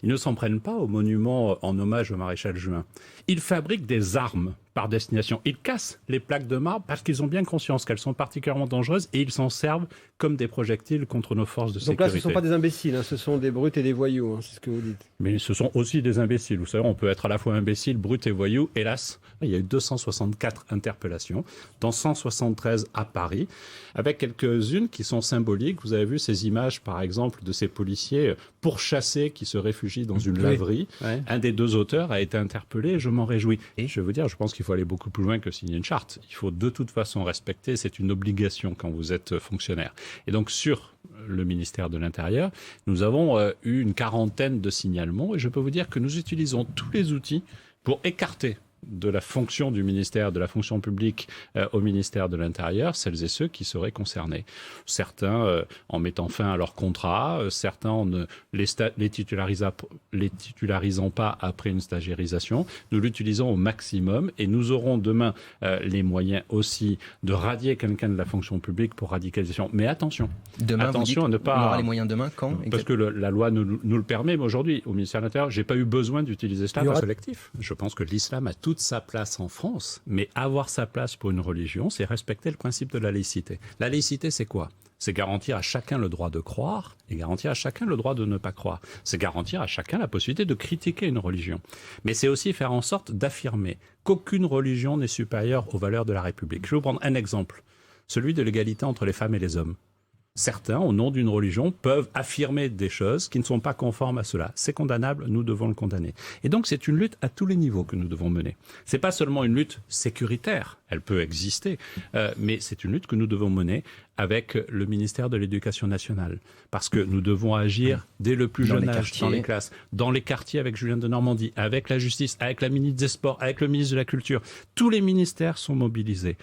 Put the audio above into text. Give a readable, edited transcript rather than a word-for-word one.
Ils ne s'en prennent pas au monument en hommage au maréchal Juin. Ils fabriquent des armes par destination. Ils cassent les plaques de marbre parce qu'ils ont bien conscience qu'elles sont particulièrement dangereuses et ils s'en servent comme des projectiles contre nos forces de sécurité. Donc là, ce ne sont pas des imbéciles, hein, ce sont des brutes et des voyous, hein, c'est ce que vous dites. Mais ce sont aussi des imbéciles. Vous savez, on peut être à la fois imbécile, brut et voyou. Hélas, il y a eu 264 interpellations, dont 173 à Paris, avec quelques-unes qui sont symboliques. Vous avez vu ces images, par exemple, de ces policiers pourchassés qui se réfugient dans une laverie. Ouais. Un des deux auteurs a été interpellé et je m'en réjouis. Et je veux dire, je pense qu'il faut aller beaucoup plus loin que signer une charte. Il faut de toute façon respecter, c'est une obligation quand vous êtes fonctionnaire. Et donc sur le ministère de l'Intérieur, nous avons eu une quarantaine de signalements et je peux vous dire que nous utilisons tous les outils pour écarter de la fonction du ministère, de la fonction publique au ministère de l'Intérieur, celles et ceux qui seraient concernés. Certains en mettant fin à leur contrat, certains en ne les titularisant pas après une stagiairisation. Nous l'utilisons au maximum et nous aurons demain les moyens aussi de radier quelqu'un de la fonction publique pour radicalisation. Mais attention, Demain, attention à ne pas... On aura les moyens demain, quand Parce que la loi nous le permet, mais aujourd'hui, au ministère de l'Intérieur, j'ai pas eu besoin d'utiliser cela parce collectif. Je pense que l'islam a toute sa place en France, mais avoir sa place pour une religion, c'est respecter le principe de la laïcité. La laïcité, c'est quoi ? C'est garantir à chacun le droit de croire et garantir à chacun le droit de ne pas croire. C'est garantir à chacun la possibilité de critiquer une religion. Mais c'est aussi faire en sorte d'affirmer qu'aucune religion n'est supérieure aux valeurs de la République. Je vais vous prendre un exemple, celui de l'égalité entre les femmes et les hommes. Certains, au nom d'une religion, peuvent affirmer des choses qui ne sont pas conformes à cela. C'est condamnable, nous devons le condamner. Et donc, c'est une lutte à tous les niveaux que nous devons mener. C'est pas seulement une lutte sécuritaire, elle peut exister, mais c'est une lutte que nous devons mener avec le ministère de l'Éducation nationale. Parce que nous devons agir dès le plus jeune âge, dans les classes, dans les quartiers avec Julien Denormandie, avec la justice, avec la ministre des Sports, avec le ministre de la Culture. Tous les ministères sont mobilisés.